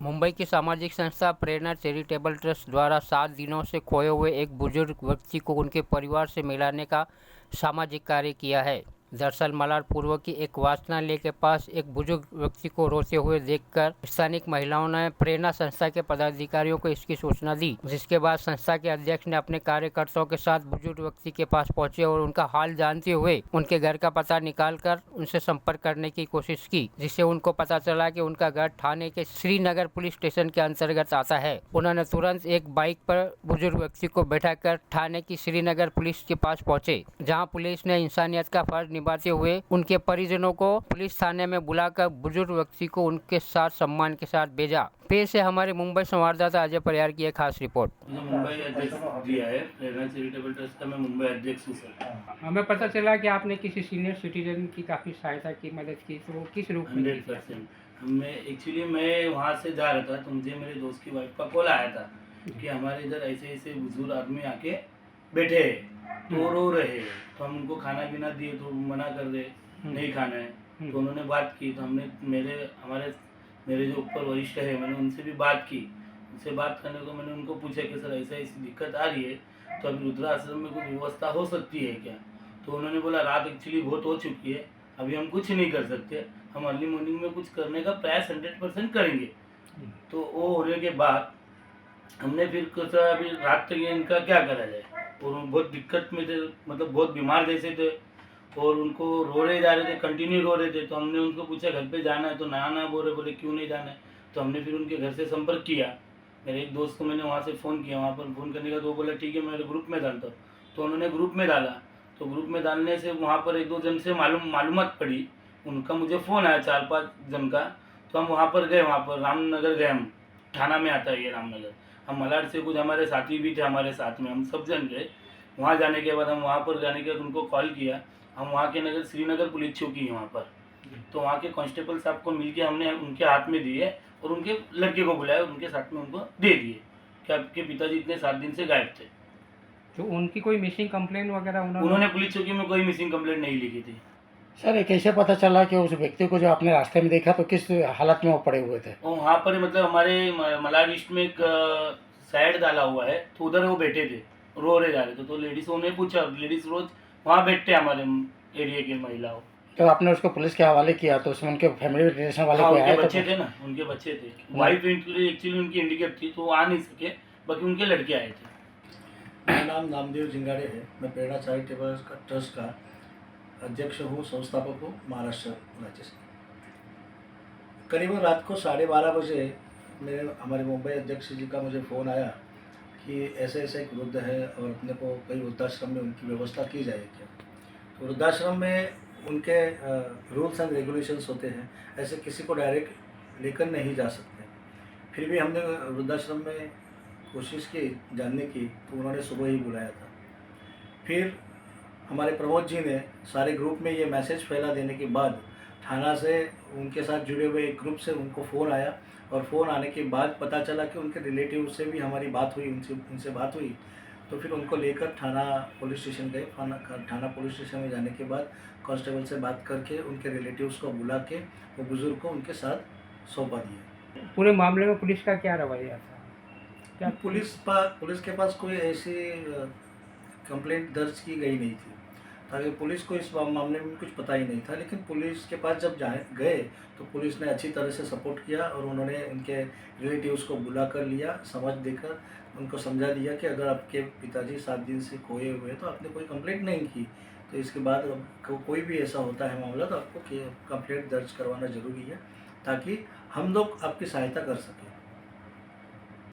मुंबई की सामाजिक संस्था प्रेरणा चैरिटेबल ट्रस्ट द्वारा 7 दिनों से खोए हुए एक बुजुर्ग व्यक्ति को उनके परिवार से मिलाने का सामाजिक कार्य किया है। दरअसल मलारपूर्व की एक वाचनालय के पास एक बुजुर्ग व्यक्ति को रोते हुए देखकर स्थानिक महिलाओं ने प्रेरणा संस्था के पदाधिकारियों को इसकी सूचना दी, जिसके बाद संस्था के अध्यक्ष ने अपने कार्यकर्ताओं के साथ बुजुर्ग व्यक्ति के पास पहुंचे और उनका हाल जानते हुए उनके घर का पता निकालकर उनसे संपर्क करने की कोशिश की, जिससे उनको पता चला कि उनका घर ठाणे के श्रीनगर पुलिस स्टेशन के अंतर्गत आता है। उन्होंने तुरंत एक बाइक पर बुजुर्ग व्यक्ति को बैठाकर ठाणे की श्रीनगर पुलिस के पास पहुंचे, जहां पुलिस ने इंसानियत का फर्ज निभाते हुए उनके परिजनों को पुलिस थाने में बुलाकर बुजुर्ग व्यक्ति को उनके साथ सम्मान के साथ भेजा। पेश है हमारे मुंबई संवाददाता अजय परियार की एक खास रिपोर्ट। मुंबई अध्यक्ष दिया है प्रेरणा चैरिटेबल ट्रस्ट का, मैं मुंबई अध्यक्ष हूँ सर। हमें पता चला कि आपने किसी सीनियर सिटीजन की काफ़ी सहायता की, मदद की, तो किस रूप में? 100%। मैं वहाँ से जा रहा था तो मुझे मेरे दोस्त की वाइफ का कॉल आया था कि हमारे इधर ऐसे ऐसे बुजुर्ग आदमी आके बैठे हैं तो रो रहे हैं, तो हम उनको खाना पीना दिए तो मना कर रहे, नहीं खाना है। तो उन्होंने बात की, तो हमने मेरे जो ऊपर वरिष्ठ है मैंने उनसे भी बात की। उनसे बात करने को मैंने उनको पूछा कि सर ऐसा ऐसी दिक्कत आ रही है तो अभी रुद्राश्रम में कुछ व्यवस्था हो सकती है क्या? तो उन्होंने बोला रात एक्चुअली बहुत हो चुकी है, अभी हम कुछ नहीं कर सकते, हम अर्ली मॉर्निंग में कुछ करने का प्रयास 100% करेंगे। तो वो होने के बाद हमने फिर सोचा अभी रात तक इनका क्या करा जाए, और बहुत दिक्कत में थे, मतलब बहुत बीमार जैसे थे और उनको रो रहे जा रहे थे, कंटिन्यू रो रहे थे। तो हमने उनको पूछा घर पे जाना है, तो ना बोले क्यों नहीं जाना है। तो हमने फिर उनके घर से संपर्क किया, मेरे एक दोस्त को मैंने वहाँ से फ़ोन किया, वहाँ पर फ़ोन करने का तो वो बोला ठीक है मैं ग्रुप में डालता हूँ। तो उन्होंने ग्रुप में डाला, तो ग्रुप में डालने से वहाँ पर एक दो जन से मालूमात पड़ी, उनका मुझे फ़ोन आया 4-5 जन का। तो हम वहाँ पर गए, वहाँ पर रामनगर गए, हम थाना में आता है ये रामनगर। हम मलाड से कुछ हमारे साथी भी थे हमारे साथ में, हम सब जन गए। वहाँ जाने के बाद उनको कॉल किया, हम वहाँ के नगर श्रीनगर पुलिस चौकी है वहाँ पर, तो वहाँ के कांस्टेबल साहब को मिलके हमने उनके हाथ में दिए और उनके लड़के को बुलाया, उनके साथ में उनको दे दिए कि आपके पिताजी इतने 7 दिन से गायब थे। तो उनकी कोई मिसिंग कंप्लेन वगैरह उन्होंने पुलिस चौकी में कोई मिसिंग कंप्लेंट नहीं लिखी थी। सर, ये कैसे पता चला कि उस व्यक्ति को जो आपने रास्ते में देखा तो किस हालत में वो पड़े हुए थे? और वहाँ पर मतलब हमारे मलाड ईस्ट में एक साइड डाला हुआ है, तो उधर वो बैठे थे, रो रहे जा रहे थे। तो लेडीज उन्हें पूछा, लेडीज रोज वहाँ बैठते हमारे एरिया की महिलाओं। तो आपने उसको पुलिस के हवाले किया तो उसमें उनके फैमिली रिलेशन वाले कोई आए? उनके बच्चे थे ना, उनके बच्चे थे। वाइफ एक्चुअली उनकी इंडिकेट थी तो आ नहीं सके, बाकी उनके लड़के आए थे। मेरा नाम नामदेव जिंगाड़े है, मैं प्रेरणा चैरिटेबल ट्रस्ट का अध्यक्ष हूँ, संस्थापक हूँ, महाराष्ट्र राज्य से। करीबन रात को 12:30 बजे हमारे मुंबई अध्यक्ष जी का मुझे फ़ोन आया कि ऐसे ऐसे एक वृद्ध है और अपने को कई वृद्धाश्रम में उनकी व्यवस्था की जाए क्या। तो वृद्धाश्रम में उनके रूल्स एंड रेगुलेशंस होते हैं, ऐसे किसी को डायरेक्ट लेकर नहीं जा सकते। फिर भी हमने वृद्धाश्रम में कोशिश की जानने की, तो उन्होंने सुबह ही बुलाया था। फिर हमारे प्रमोद जी ने सारे ग्रुप में ये मैसेज फैला देने के बाद थाना से उनके साथ जुड़े हुए एक ग्रुप से उनको फ़ोन आया, और फ़ोन आने के बाद पता चला कि उनके रिलेटिव से भी हमारी बात हुई, उनसे बात हुई। तो फिर उनको लेकर थाना पुलिस स्टेशन गए। थाना पुलिस स्टेशन में जाने के बाद कांस्टेबल से बात करके उनके रिलेटिव्स को बुला के वो बुज़ुर्ग को उनके साथ सौंपा दिया। पूरे मामले में पुलिस का क्या रवैया था? क्या पुलिस के पास कोई ऐसी कंप्लेंट दर्ज की गई नहीं थी, ताकि पुलिस को इस मामले में कुछ पता ही नहीं था। लेकिन पुलिस के पास जब गए तो पुलिस ने अच्छी तरह से सपोर्ट किया और उन्होंने उनके रिलेटिव्स को बुला कर लिया, समझ देकर उनको समझा दिया कि अगर आपके पिताजी 7 दिन से खोए हुए तो आपने कोई कंप्लेंट नहीं की, तो इसके बाद कोई भी ऐसा होता है मामला तो आपको कंप्लेंट दर्ज करवाना ज़रूरी है, ताकि हम लोग आपकी सहायता कर सकें।